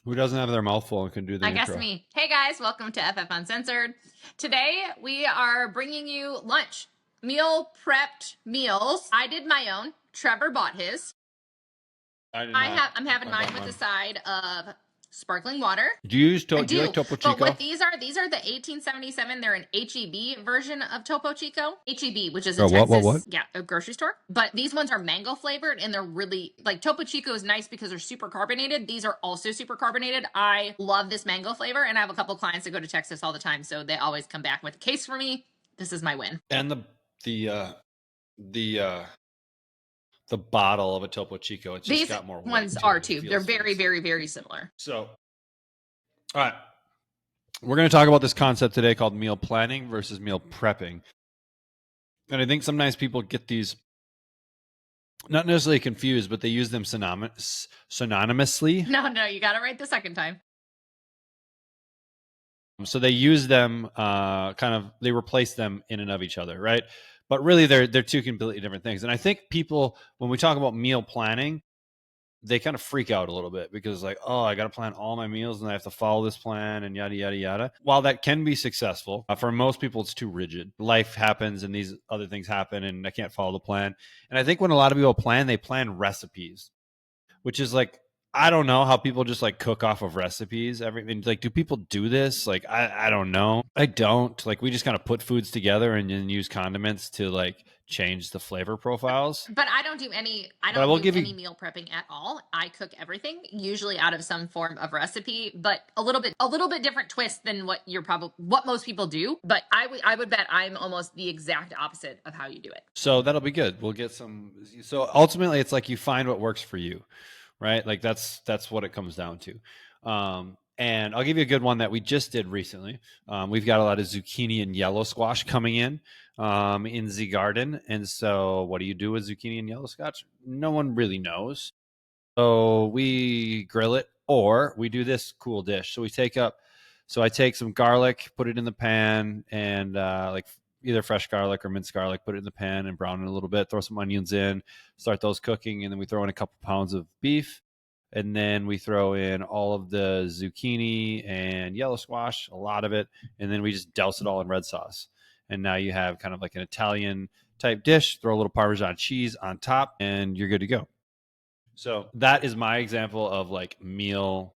Who doesn't have their mouth full and can do the I guess intro? me. Hey guys, welcome to FF Uncensored. Today we are bringing you lunch, meal prepped meals. I did my own. Trevor bought his. I did not. I'm having I mine bought with a mine. side of sparkling water. Do you like Topo But Chico? what these are the 1877. They're an HEB version of Topo Chico. HEB, which is a Oh, what? Texas, yeah, a grocery store. But these ones are mango flavored and they're really like Topo Chico is nice because they're super carbonated. These are also super carbonated. I love this mango flavor and I have a couple clients that go to Texas all the time, so they always come back with a case for me. This is my win. And the uh the uh the bottle of a Topo Chico. It's just These got more weight ones to are it. It too. They're feels very, fancier. very, very similar. So, all right, we're going to talk about this concept today called meal planning versus meal prepping. And I think sometimes people get these not necessarily confused, but they use them synonymously. No, you got it right the second time. So they use them they replace them in and of each other, right? But really they're two completely different things. And I think people, when we talk about meal planning, they kind of freak out a little bit because like, oh, I got to plan all my meals and I have to follow this plan and yada yada yada. While that can be successful, for most people it's too rigid. Life happens and these other things happen and I can't follow the plan. And I think when a lot of people plan, they plan recipes, which is like, I don't know how people just like cook off of recipes. Everything like, do people do this? Like, I don't know. I don't. Like, we just kind of put foods together and then use condiments to like change the flavor profiles. But I don't do any I But I don't will do give you any meal prepping at all. I cook everything, usually out of some form of recipe, but a little bit different twist than what most people do. But I would bet I'm almost the exact opposite of how you do it. so that'll be good. We'll get some. So ultimately, it's like you find what works for you, right? Like that's what it comes down to. And I'll give you a good one that we just did recently. We've got a lot of zucchini and yellow squash coming in the garden. And so, what do you do with zucchini and yellow squash? No one really knows. So we grill it, or we do this cool dish. So I take some garlic, put it in the pan, and like either fresh garlic or minced garlic, put it in the pan and brown it a little bit. Throw some onions in, start those cooking, and then we throw in a couple pounds of beef, and then we throw in all of the zucchini and yellow squash, a lot of it, and then we just douse it all in red sauce. And now you have kind of like an Italian type dish. Throw a little Parmesan cheese on top, and you're good to go. So that is my example of like meal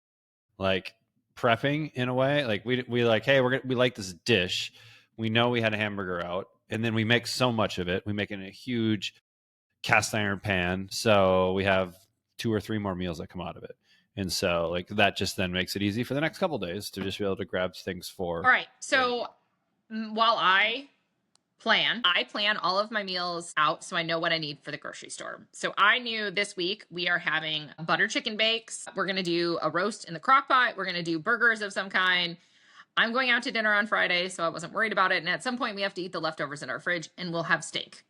like prepping in a way. Like we like, hey, we like this dish. We know we had a hamburger out, and then we make so much of it. We make it in a huge cast iron pan, so we have two or three more meals that come out of it. And so like that just then makes it easy for the next couple days to just be able to grab things All for right. later. So while I plan all of my meals out so I know what I need for the grocery store. So I knew this week we are having butter chicken bakes. We're going to do a roast in the crock pot. We're going to do burgers of some kind. I'm going out to dinner on Friday, so I wasn't worried about it. And at some point, we have to eat the leftovers in our fridge and we'll have steak.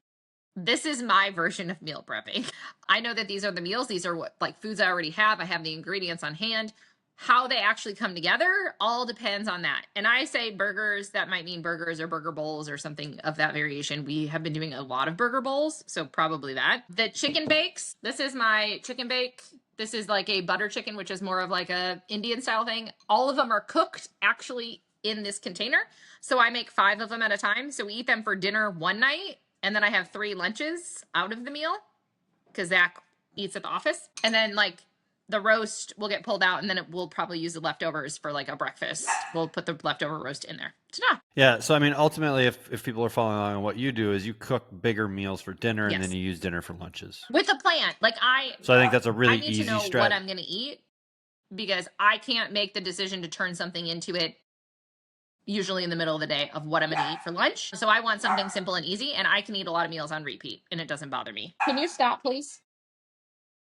This is my version of meal prepping. I know that these are the meals. These are what like foods I already have. I have the ingredients on hand. How they actually come together all depends on that. And I say burgers, that might mean burgers or burger bowls or something of that variation. We have been doing a lot of burger bowls, so probably that. The chicken bakes, this is my chicken bake. This is like a butter chicken, which is more of like a Indian style thing. All of them are cooked actually in this container. So I make 5 of them at a time. So we eat them for dinner one night, and then I have 3 lunches out of the meal because Zach eats at the office. And then like the roast will get pulled out, and then we'll probably use the leftovers for like a breakfast. We'll put the leftover roast in there. Ta-da! Yeah, so I mean, ultimately, if people are following along, what you do is you cook bigger meals for dinner, and then Yes, you use dinner for lunches. with a plan. Like So I think that's a I really need to easy know what strat. I'm going to eat because I can't make the decision to turn something into it usually in the middle of the day of what I'm going to eat for lunch. So I want something simple and easy, and I can eat a lot of meals on repeat, and it doesn't bother me. Can you stop, please?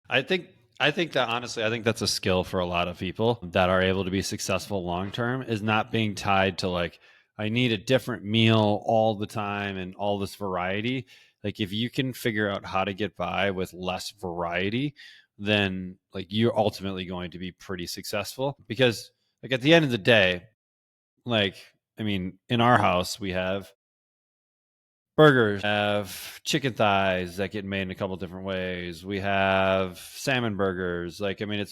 I think I think that honestly, I think that's a skill for a lot of people that are able to be successful long term is not being tied to like I need a different meal all the time and all this variety. Like if you can figure out how to get by with less variety, then like you're ultimately going to be pretty successful because like at the end of the day, like I mean, in our house we have burgers, we have chicken thighs that get made in a couple different ways. We have salmon burgers. Like, I mean,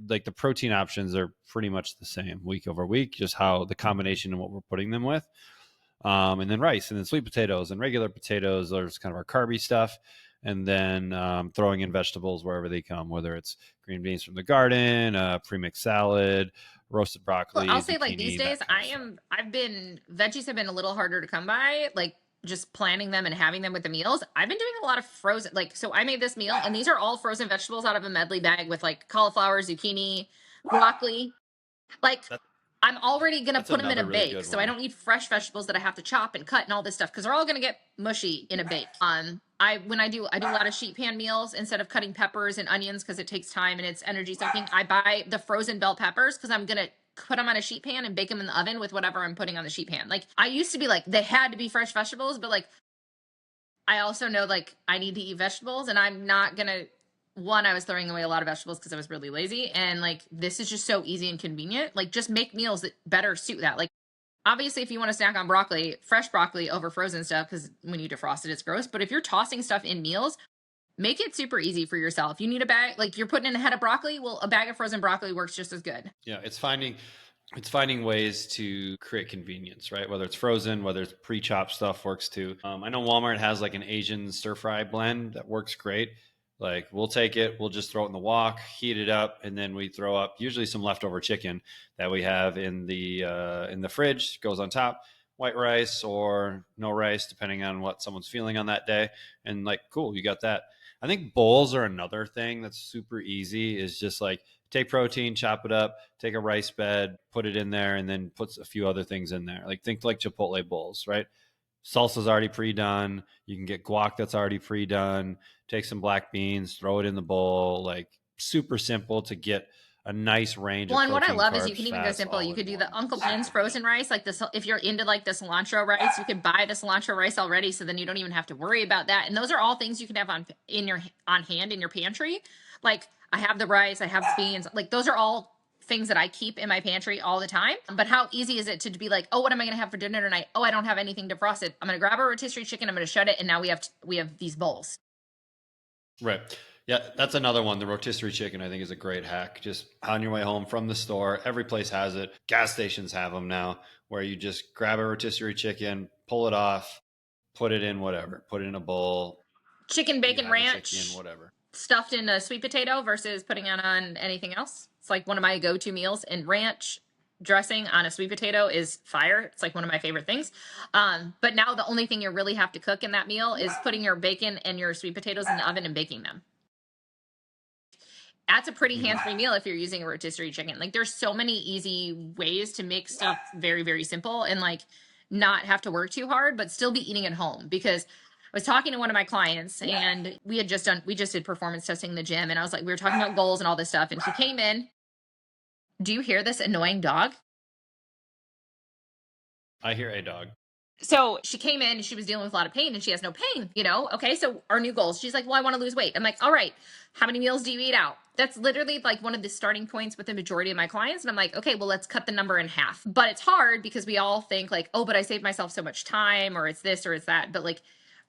like the protein options are pretty much the same week over week, just how the combination and what we're putting them with. And then rice, and then sweet potatoes and regular potatoes. There's kind of our carby stuff. And then throwing in vegetables wherever they come, whether it's green beans from the garden, pre-mixed salad, roasted Well, broccoli, I'll say like these zucchini, days, that kind of stuff. veggies have been a little harder to come by. Like just planning them and having them with the meals. I've been doing a lot of frozen, like, so I made this meal and these are all frozen vegetables out of a medley bag with like cauliflower, zucchini, broccoli. Like That, I'm already gonna that's put them in a another really bake, good so I one. don't need fresh vegetables that I have to chop and cut and all this stuff because they're all gonna get mushy in a bake. I do a lot of sheet pan meals instead of cutting peppers and onions because it takes time and it's energy soaking. I buy the frozen bell peppers because I'm gonna put them on a sheet pan and bake them in the oven with whatever I'm putting on the sheet pan. Like I used to be like they had to be fresh vegetables, but like I also know like I need to eat vegetables and I'm not gonna one, I was throwing away a lot of vegetables because I was really lazy. And like this is just so easy and convenient. Like just make meals that better suit that. Like obviously if you want to snack on broccoli, fresh broccoli over frozen stuff, because when you defrost it, it's gross. But if you're tossing stuff in meals, make it super easy for yourself. You need a bag, like you're putting in a head of broccoli. Well, a bag of frozen broccoli works just as good. Yeah, it's finding ways to create convenience, right? Whether it's frozen, whether it's pre-chopped stuff works too. I know Walmart has like an Asian stir fry blend that works great. Like we'll take it, we'll just throw it in the wok, heat it up, and then we throw up usually some leftover chicken that we have in the fridge. Goes on top, white rice or no rice, depending on what someone's feeling on that day. And like, cool, you got that. I think bowls are another thing that's super easy. Is just like take protein, chop it up, take a rice bed, put it in there, and then put a few other things in there. Like think like Chipotle bowls, right? Salsa's already pre-done. You can get guac that's already pre-done. Take some black beans, throw it in the bowl. Like super simple to get a nice range Well, of and what I protein, love is you carbs, can even go fats simple. all You in could do the one. Uncle Ben's Super frozen good. rice, like this. If you're into like the cilantro rice, you could buy the cilantro rice already, so then you don't even have to worry about that. And those are all things you can have on hand in your pantry. Like I have the rice, I have beans. Like those are all things that I keep in my pantry all the time. But how easy is it to be like, oh, what am I going to have for dinner tonight? Oh, I don't have anything defrosted. I'm going to grab a rotisserie chicken. I'm going to shut it, and now we have these bowls. Right. Yeah, that's another one. The rotisserie chicken, I think, is a great hack. Just on your way home from the store, every place has it. Gas stations have them now, where you just grab a rotisserie chicken, pull it off, put it in whatever, put it in a bowl. Chicken You bacon have your chicken, ranch whatever. stuffed in a sweet potato versus putting it on anything else. It's like one of my go-to meals. And ranch dressing on a sweet potato is fire. It's like one of my favorite things. But now the only thing you really have to cook in that meal is putting your bacon and your sweet potatoes in the oven and baking them. That's a pretty Hmm. hands-free meal if you're using a rotisserie chicken. Like there's so many easy ways to make stuff very, very simple and like not have to work too hard, but still be eating at home. Because I was talking to one of my clients and we just did performance testing in the gym, and I was like, we were talking about goals and all this stuff. And she came in. Do you hear this annoying dog? I hear a dog. So she came in and she was dealing with a lot of pain and she has no pain, you know? Okay, so our new goals. She's like, well, I want to lose weight. I'm like, all right, how many meals do you eat out? That's literally like one of the starting points with the majority of my clients. And I'm like, okay, well, let's cut the number in half. But it's hard because we all think like, oh, but I saved myself so much time, or it's this or it's that. But like,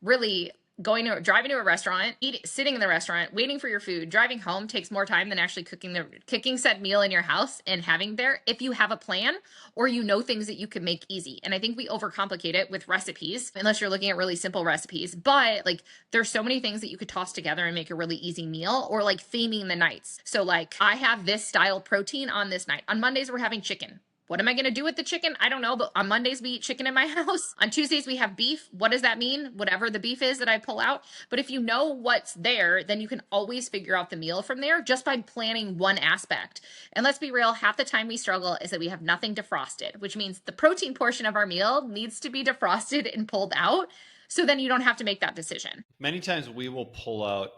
really, driving to a restaurant, sitting in the restaurant, waiting for your food, driving home takes more time than actually cooking said meal in your house and having there if you have a plan or you know things that you can make easy. And I think we overcomplicate it with recipes unless you're looking at really simple recipes. But like there's so many things that you could toss together and make a really easy meal, or like theming the nights. So like I have this style protein on this night. On Mondays we're having chicken. What am I going to do with the chicken? I don't know, but on Mondays we eat chicken in my house. On Tuesdays we have beef. What does that mean? Whatever the beef is that I pull out. But if you know what's there, then you can always figure out the meal from there just by planning one aspect. And let's be real, half the time we struggle is that we have nothing defrosted, which means the protein portion of our meal needs to be defrosted and pulled out. So then you don't have to make that decision. Many times we will pull out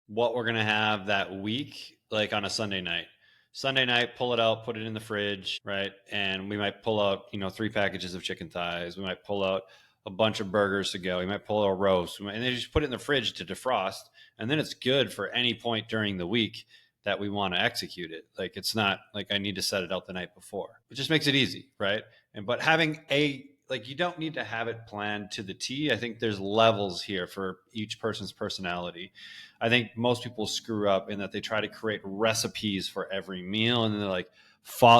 what we're going to have that week, like on a Sunday night. Sunday night, pull it out, put it in the fridge, right? And we might pull out, 3 packages of chicken thighs. We might pull out a bunch of burgers to go. We might pull out a roast, and then just put it in the fridge to defrost. And then it's good for any point during the week that we want to execute it. Like it's not like I need to set it out the night before. It just makes it easy, right? But having a like you don't need to have it planned to the T. I think there's levels here for each person's personality. I think most people screw up in that they try to create recipes for every meal, and then they're like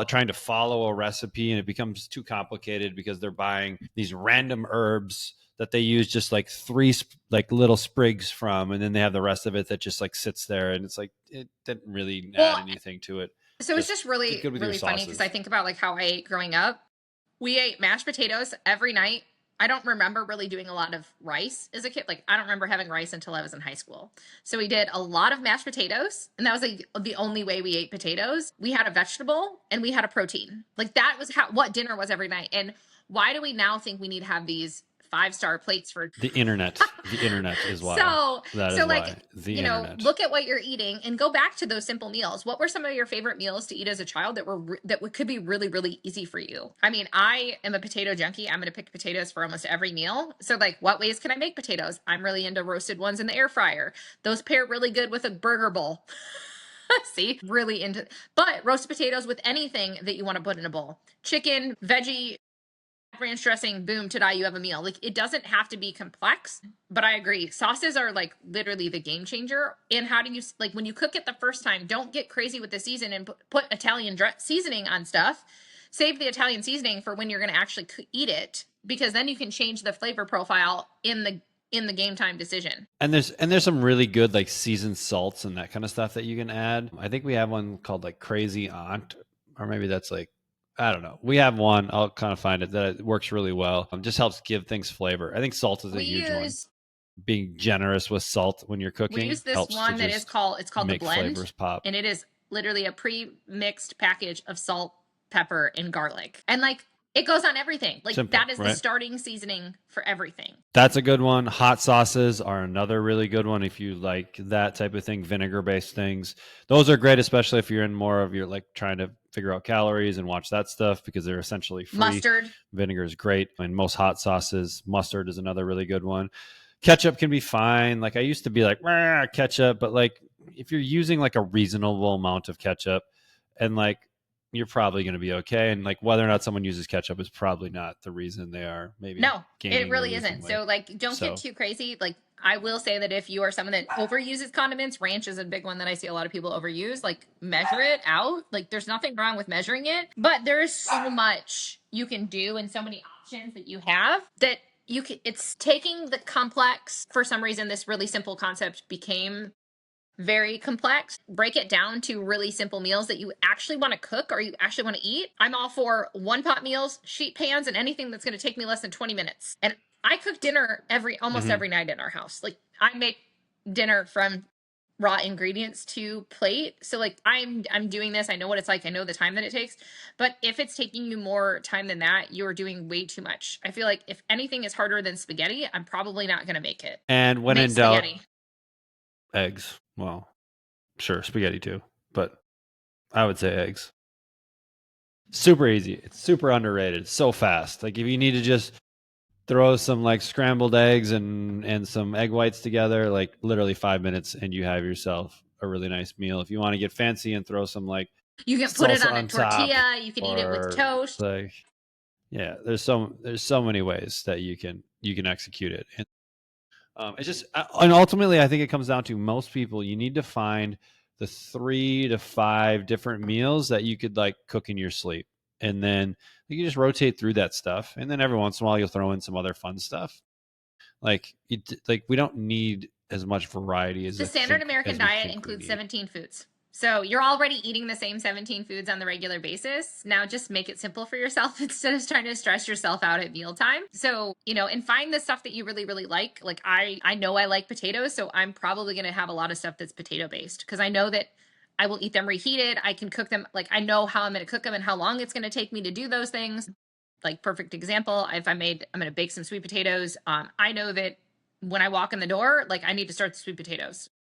trying to follow a recipe, and it becomes too complicated because they're buying these random herbs that they use just like three like little sprigs from, and then they have the rest of it that just like sits there, and it's like it didn't really add Well, anything to it. so it's Just just get really, good with your really funny because I sauces. think about like how I ate growing up. We ate mashed potatoes every night. I don't remember really doing a lot of rice as a kid. Like, I don't remember having rice until I was in high school. So we did a lot of mashed potatoes, and that was like the only way we ate potatoes. We had a vegetable and we had a protein. Like, that was what dinner was every night. And why do we now think we need to have these 5-star plates for The internet is why. so That so is like, why. The internet. look at what you're eating and go back to those simple meals. What were some of your favorite meals to eat as a child that could be really, really easy for you? I mean, I am a potato junkie. I'm going to pick potatoes for almost every meal. So like, what ways can I make potatoes? I'm really into roasted ones in the air fryer. Those pair really good with a burger bowl. See, really into, but roasted potatoes with anything that you want to put in a bowl. Chicken, veggie, ranch dressing, boom, ta-da, you have a meal. Like, it doesn't have to be complex, but I agree. Sauces are like literally the game changer. And how do you, like, when you cook it the first time, don't get crazy with the season and put Italian seasoning on stuff. Save the Italian seasoning for when you're going to actually eat it, because then you can change the flavor profile in the game time decision. And there's some really good like seasoned salts and that kind of stuff that you can add. I think we have one called like Crazy Aunt, or maybe that's like, I don't know. We have one. I'll kind of find it that it works really well. Just helps give things flavor. I think salt is a We huge one. use Being generous with salt when you're we cooking use this helps to one that is just called, it's called the make blend, flavors pop. and it is literally a pre-mixed package of salt, pepper, and garlic. And like, it goes on everything. Like, Simple, that is the right? starting seasoning for everything. That's a good one. Hot sauces are another really good one if you like that type of thing, vinegar based things. Those are great, especially if you're in more of your like trying to figure out calories and watch that stuff because they're essentially free. Mustard. Vinegar is great. And most hot sauces, mustard is another really good one. Ketchup can be fine. Like I used to be like, ketchup, but like if you're using like a reasonable amount of ketchup and like you're probably going to be okay. And like whether or not someone uses ketchup is probably not the reason they are maybe No, it gaining or really losing isn't. weight. So like, don't get too crazy. Like, I will say that if you are someone that overuses condiments, ranch is a big one that I see a lot of people overuse. Like, measure it out. Like, there's nothing wrong with measuring it, but there is so much you can do and so many options that you have that you can, it's taking the complex. For some reason, this really simple concept became very complex. Break it down to really simple meals that you actually want to cook or you actually want to eat. I'm all for one pot meals, sheet pans, and anything that's going to take me less than 20 minutes. And I cook dinner almost every night in our house. Like, I make dinner from raw ingredients to plate. So like, I'm doing this. I know what it's like. I know the time that it takes. But if it's taking you more time than that, you're doing way too much. I feel like if anything is harder than spaghetti, I'm probably not going to make it. And when Make in doubt, spaghetti. eggs. Well, sure, spaghetti too, but I would say eggs. Super easy. It's super underrated. It's so fast. Like if you need to just throw some like scrambled eggs and some egg whites together, like literally 5 minutes, and you have yourself a really nice meal. If you want to get fancy and throw some like You can put it salsa on a on top, tortilla. You can eat it with or toast. like yeah, there's so many ways that you can execute it. And it's just, and ultimately, I think it comes down to most people. You need to find the 3 to 5 different meals that you could like cook in your sleep, and then you can just rotate through that stuff. And then every once in a while, you'll throw in some other fun stuff. Like we don't need as much variety as The I standard think American as we diet think we includes need. 17 foods. So you're already eating the same 17 foods on the regular basis. Now just make it simple for yourself instead of trying to stress yourself out at mealtime. So, and find the stuff that you really, really like. Like, I know I like potatoes, so I'm probably going to have a lot of stuff that's potato based because I know that I will eat them reheated. I can cook them. Like, I know how I'm going to cook them and how long it's going to take me to do those things. Like, perfect example, if I'm going to bake some sweet potatoes. I know that when I walk in the door, like, I need to start the sweet potatoes.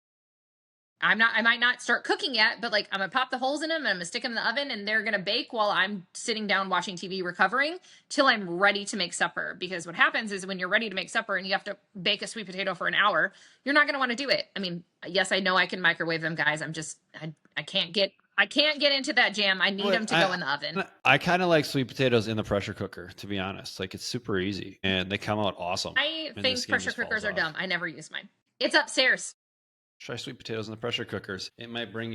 I might not start cooking yet, but like, I'm gonna pop the holes in them and I'm gonna stick them in the oven and they're gonna bake while I'm sitting down watching TV recovering till I'm ready to make supper. Because what happens is when you're ready to make supper and you have to bake a sweet potato for an hour, you're not gonna want to do it. I mean, yes, I know I can microwave them, guys. I can't get I can't get into that jam. I need them to go in the oven. I kind of like sweet potatoes in the pressure cooker, to be honest. Like, it's super easy and they come out awesome. I and the think skin pressure just falls cookers are off. dumb. I never use mine. It's upstairs. Try sweet potatoes in the pressure cookers. It might change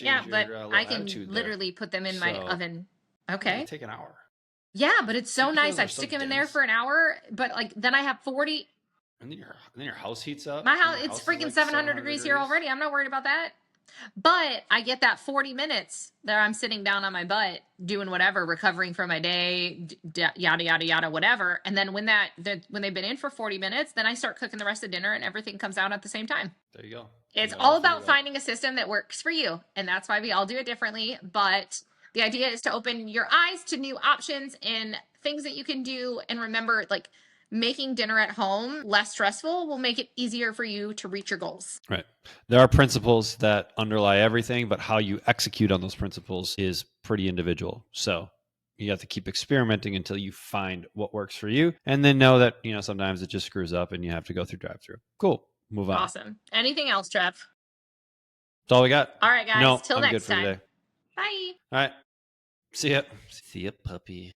Yeah, but your I can attitude literally put them in my So, oven. It Okay. might take an hour. Yeah, but it's so Sweet nice. potatoes are I'd so stick them in there dense. for an hour, but like then I have 40. And then your house heats up. My and house, your it's is freaking like 700 degrees here already. I'm not worried about that. But I get that 40 minutes that I'm sitting down on my butt doing whatever, recovering from my day, yada yada yada, whatever. And then when they've been in for 40 minutes, then I start cooking the rest of dinner, and everything comes out at the same time. There you go. It's all about finding a system that works for you, and that's why we all do it differently. But the idea is to open your eyes to new options and things that you can do, and remember, like, making dinner at home less stressful will make it easier for you to reach your goals. Right. There are principles that underlie everything, but how you execute on those principles is pretty individual. So you have to keep experimenting until you find what works for you, and then know that, sometimes it just screws up and you have to go through drive-through. Cool. Move on. Awesome. Anything else, Trev? That's all we got. All right, guys. No, Till I'm next good for time. today. Bye. All right. See ya. See ya, puppy.